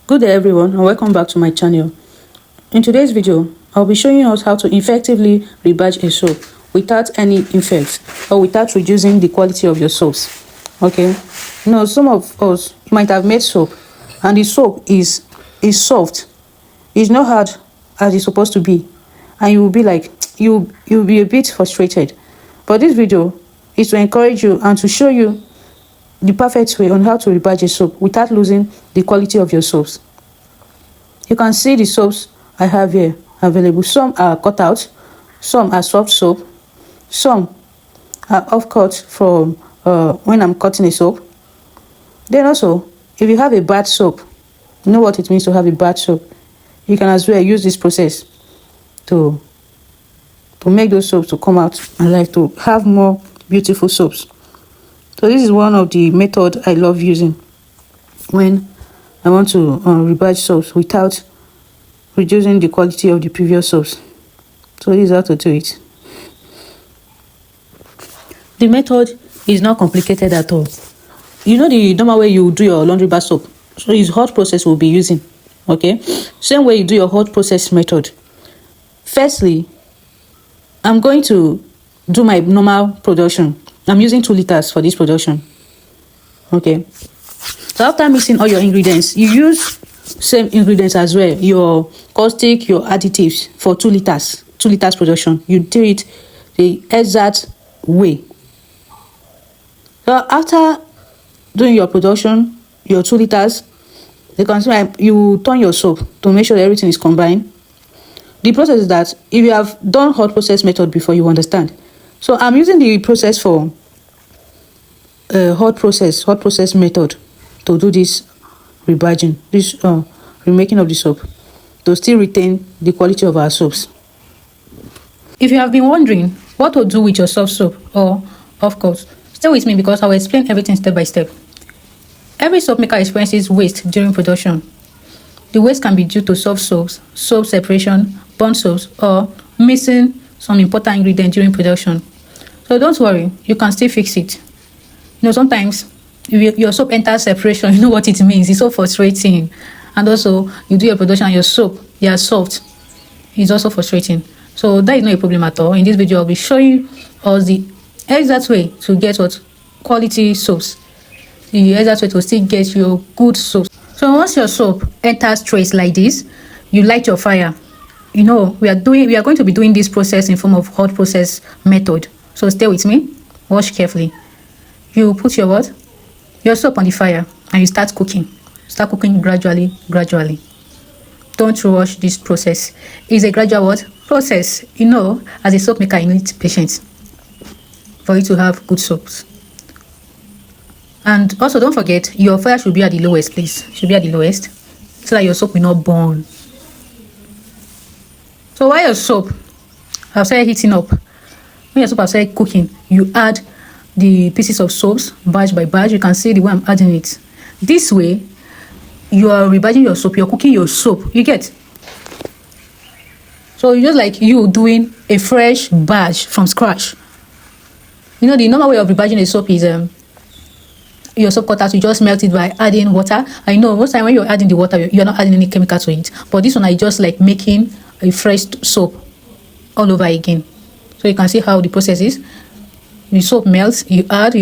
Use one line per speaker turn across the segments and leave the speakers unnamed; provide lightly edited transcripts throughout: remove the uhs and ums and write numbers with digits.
Good day everyone and welcome back to my channel. In today's video, I'll be showing us how to effectively rebatch a soap without any effects or without reducing the quality of your soaps. Okay, some of us might have made soap and the soap is soft. It's not hard as it's supposed to be, and you will be like you'll be a bit frustrated. But this video is to encourage you and to show you the perfect way on how to rebatch a soap without losing the quality of your soaps. You can see the soaps I have here available. Some are cut out, some are soft soap, some are off cut from when I'm cutting a soap. Then also, if you have a bad soap, you know what it means to have a bad soap. You can as well use this process to make those soaps to come out and like to have more beautiful soaps. So this is one of the methods I love using when I want to rebatch soaps without reducing the quality of the previous soaps. So this is how to do it. The method is not complicated at all. You know the normal way you do your laundry bar soap. So it's hot process we'll be using. Okay, same way you do your hot process method. Firstly, I'm going to do my normal production. I'm using 2 liters for this production. Okay, so after mixing all your ingredients, you use same ingredients as well, your caustic, your additives for 2 liters production. You do it the exact way. So after doing your production, your 2 liters, you turn your soap to make sure that everything is combined. The process is that if you have done hot process method before, you understand. So I'm using the process for hot process method to do this rebatching, this remaking of the soap, to still retain the quality of our soaps. If you have been wondering what to do with your soft soap, of course, stay with me because I will explain everything step by step. Every soap maker experiences waste during production. The waste can be due to soft soaps, soap separation, burnt soaps, or missing some important ingredient during production. So don't worry, you can still fix it. Sometimes if your soap enters separation, you know what it means. It's so frustrating. And also, you do your production and your soap, they are soft. It's also frustrating. So that is not a problem at all. In this video, I'll be showing us the exact way to get what quality soaps. The exact way to still get your good soaps. So once your soap enters trays like this, you light your fire. We are going to be doing this process in form of hot process method. So stay with me. Watch carefully. You put your soap on the fire and you start cooking. Start cooking gradually. Don't rush this process. It's a gradual process. As a soap maker, you need patience for you to have good soaps. And also, don't forget, your fire should be at the lowest, please. Should be at the lowest, so that your soap will not burn. So while your soap has started heating up, when your soap has started cooking, you add the pieces of soaps batch by batch. You can see the way I'm adding it. This way, you are rebatching your soap. You're cooking your soap. You get? So it's just like you doing a fresh batch from scratch. The normal way of rebatching a soap is your soap cutters, you just melt it by adding water. I know most time when you're adding the water, you're not adding any chemical to it. But this one, I just like making a fresh soap all over again. So you can see how the process is. The soap melts, you add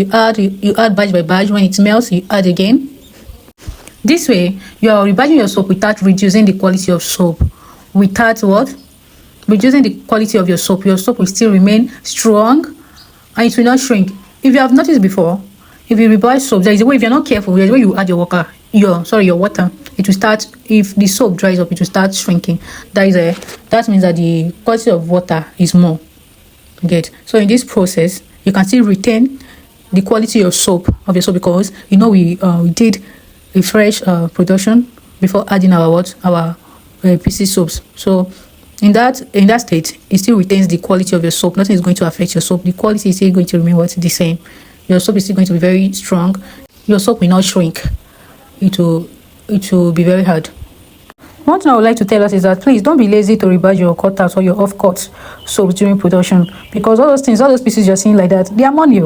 batch by batch. When it melts, you add again. This way, you are rebatching your soap without reducing the quality of soap. Without what? Reducing the quality of your soap. Your soap will still remain strong and it will not shrink. If you have noticed before, if you rebatch soap, there is a way, if you're not careful, there is a way you add your water. It will start, if the soap dries up, it will start shrinking. That means that the quality of water is more. So in this process, you can still retain the quality of soap because we did a fresh production before adding our PC soaps. So in that state, it still retains the quality of your soap. Nothing is going to affect your soap. The quality is still going to remain the same. Your soap is still going to be very strong. Your soap will not shrink. It will be very hard. One thing I would like to tell us is that please don't be lazy to rebatch your cutouts or your off-cut soaps during production, because all those pieces you're seeing like that, they are money.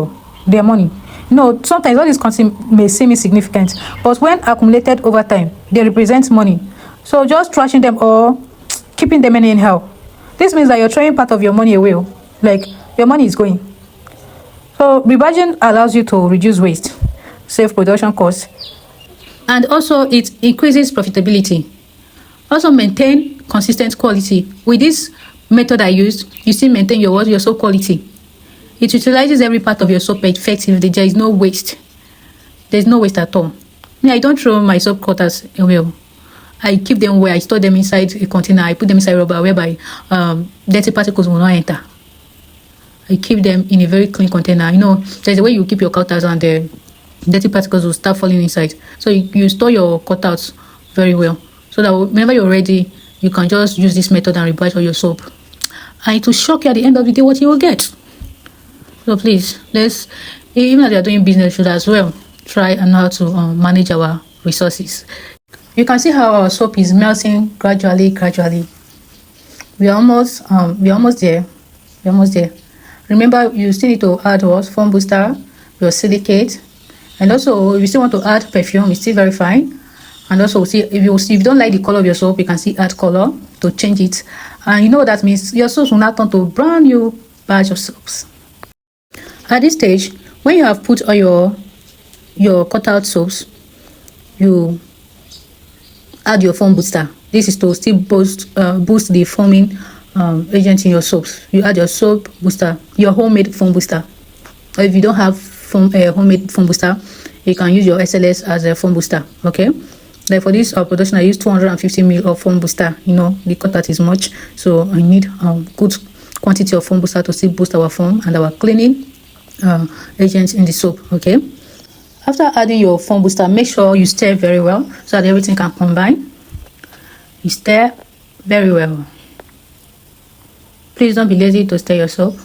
They are money. No, sometimes all these costs may seem insignificant, but when accumulated over time, they represent money. So just trashing them or keeping them anyhow, this means that you're throwing part of your money away. Like your money is going. So rebatching allows you to reduce waste, save production costs, and also it increases profitability. Also maintain consistent quality. With this method I used, you still maintain your soap quality. It utilizes every part of your soap effectively. There is no waste. There's no waste at all. Me, I don't throw my soap cutters away. I keep them where I store them inside a container. I put them inside rubber whereby dirty particles will not enter. I keep them in a very clean container. You know, there's a way you keep your cutters and the dirty particles will start falling inside. So you store your cutouts very well. So that whenever you're ready, you can just use this method and rebatch all your soap. And it will shock you at the end of the day what you will get. So please, even if you're doing business, should as well try and know how to manage our resources. You can see how our soap is melting gradually. We're almost there. Remember, you still need to add what? Foam booster, your silicate, and also if you still want to add perfume, it's still very fine. And also, see if you don't like the color of your soap, you can still add color to change it. And you know what that means? Your soaps will now turn to a brand new batch of soaps. At this stage, when you have put all your cutout soaps, you add your foam booster. This is to still boost the foaming agent in your soaps. You add your soap booster, your homemade foam booster. Or if you don't have homemade foam booster, you can use your SLS as a foam booster. Okay. Like for this production, I use 250 ml of foam booster. You know, the cutout is much, so I need good quantity of foam booster to still boost our foam and our cleaning agents in the soap. Okay. After adding your foam booster, make sure you stir very well so that everything can combine. You stir very well. Please don't be lazy to stir your soap.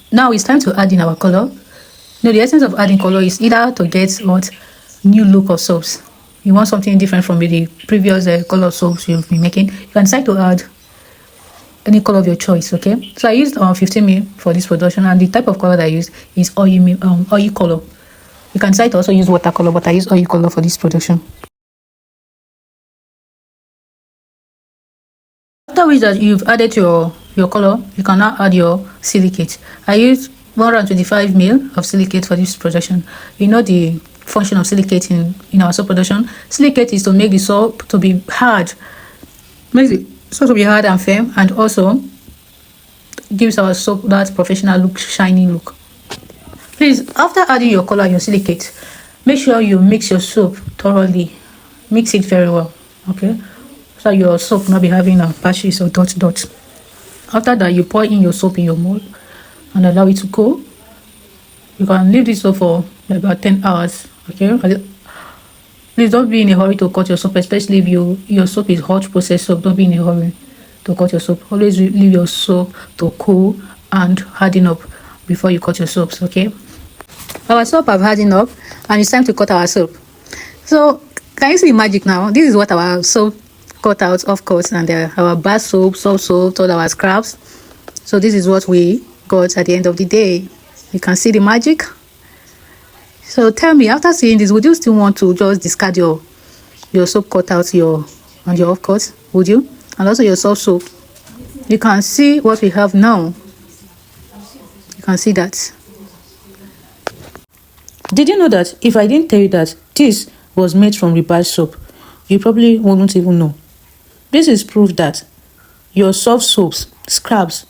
Now it's time to add in our color. Now the essence of adding color is either to get what new look of soaps. You want something different from the previous color of soaps you've been making. You can decide to add any color of your choice. Okay. So I used 15 ml for this production, and the type of color that I use is oil color. You can decide to also use watercolor, but I use oil color for this production. After which that you've added your color, you can now add your silicate. I used 125 ml of silicate for this production. You know the function of silicate in our soap production. Silicate is to make the soap to be hard. Makes the soap to be hard and firm, and also gives our soap that professional look, shiny look. Please, after adding your color and your silicate, make sure you mix your soap thoroughly. Mix it very well, okay? So your soap will not be having patches or dots. After that, you pour in your soap in your mold and allow it to cool. You can leave this soap for about 10 hours, okay? Please don't be in a hurry to cut your soap, especially if your soap is hot processed soap. Don't be in a hurry to cut your soap. Always leave your soap to cool and harden up before you cut your soaps, okay? Our soap have hardened up, and it's time to cut our soap. So can you see the magic now? This is what our soap cut out, of course, and our bath soap, soap, all our scraps. So this is what we got at the end of the day. You can see the magic. So tell me, after seeing this, would you still want to just discard your soap cut out and your off cut? Would you? And also your soft soap. You can see what we have now. You can see that. Did you know that if I didn't tell you that this was made from rebatch soap, you probably wouldn't even know? This is proof that your soft soaps, scraps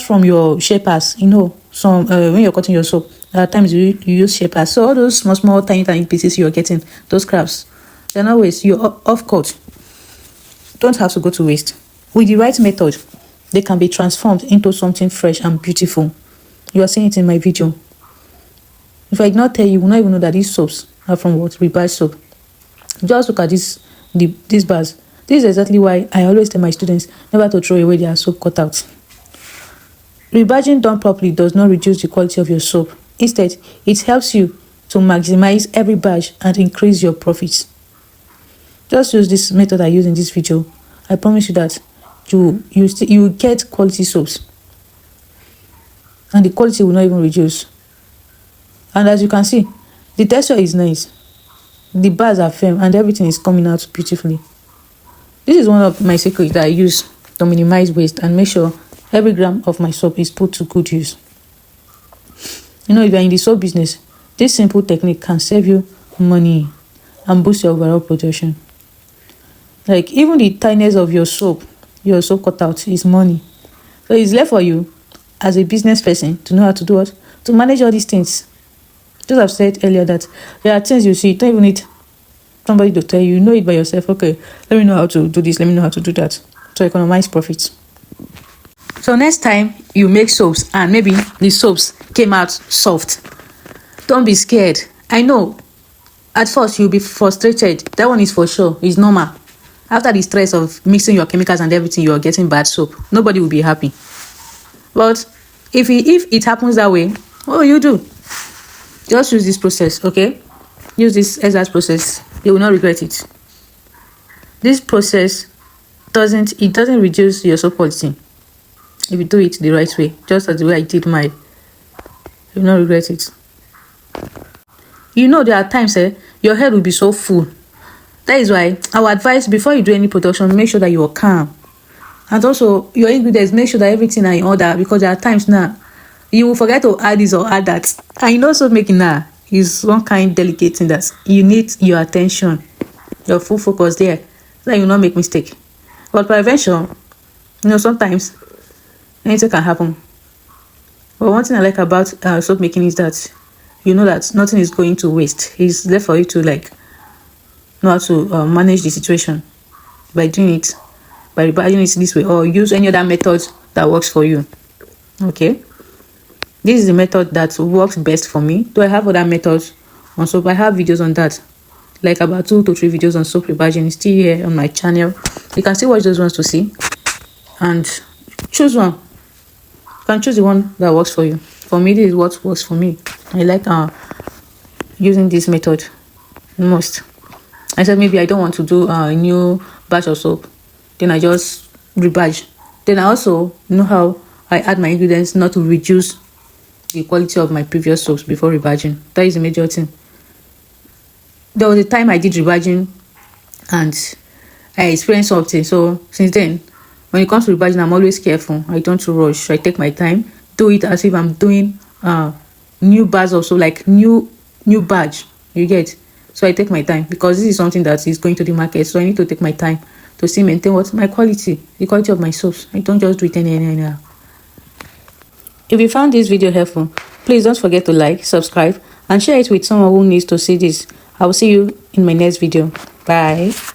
from your shapers, you know, some when you're cutting your soap, at times you use shapers. So all those small, tiny pieces you're getting, those scraps, they're not waste. Your off cut don't have to go to waste. With the right method, they can be transformed into something fresh and beautiful. You are seeing it in my video. If I did not tell you, you will not even know that these soaps are from what? Rebatch soap. Just look at these bars. This is exactly why I always tell my students never to throw away their soap cutouts. Rebatching done properly does not reduce the quality of your soap. Instead, it helps you to maximize every batch and increase your profits. Just use this method I use in this video. I promise you that you get quality soaps, and the quality will not even reduce. And as you can see, the texture is nice, the bars are firm, and everything is coming out beautifully. This is one of my secrets that I use to minimize waste and make sure every gram of my soap is put to good use. You know, if you're in the soap business, this simple technique can save you money and boost your overall production. Like, even the tiniest of your soap cutout is money. So it's left for you as a business person to know how to do what? To manage all these things. Just I've said earlier that there are things you see, you don't even need somebody to tell you. You know it by yourself. Okay, let me know how to do this, let me know how to do that. To economize profits. So next time you make soaps and maybe the soaps came out soft, don't be scared. I know at first you'll be frustrated. That one is for sure. It's normal. After the stress of mixing your chemicals and everything, you are getting bad soap. Nobody will be happy. But if it happens that way, what will you do? Just use this process, okay? Use this exact process. You will not regret it. This process doesn't reduce your soap quality. If you do it the right way, just as the way I did mine, you will not regret it. You know, there are times your head will be so full. That is why our advice, before you do any production, make sure that you are calm. And also, your ingredients, make sure that everything are in order, because there are times now you will forget to add this or add that. And you know, soap making now is one kind delicate thing that you need your attention, your full focus there, so that you will not make mistake. But prevention, you know, sometimes anything can happen. But one thing I like about soap making is that you know that nothing is going to waste. It's left for you to know how to manage the situation by doing it, by rebatching it this way, or use any other method that works for you. Okay, this is the method that works best for me. Do I have other methods on soap? I have videos on that, like about 2 to 3 videos on soap rebatching, still here on my channel. You can still watch those ones to see and choose one. You can choose the one that works for you. For me, this is what works for me. I like using this method most. I said maybe I don't want to do a new batch of soap, then I just rebatch. Then I also know how I add my ingredients not to reduce the quality of my previous soaps before rebatching. That is the major thing. There was a time I did rebatching and I experienced something. So since then, when it comes to rebatching, I'm always careful. I don't rush. I take my time, do it as if I'm doing new batch of soap, like new batch. You get? So I take my time, because this is something that is going to the market. So I need to take my time to still maintain what's my quality, the quality of my soaps. I don't just do it anyhow. If you found this video helpful, please don't forget to like, subscribe, and share it with someone who needs to see this. I will see you in my next video. Bye.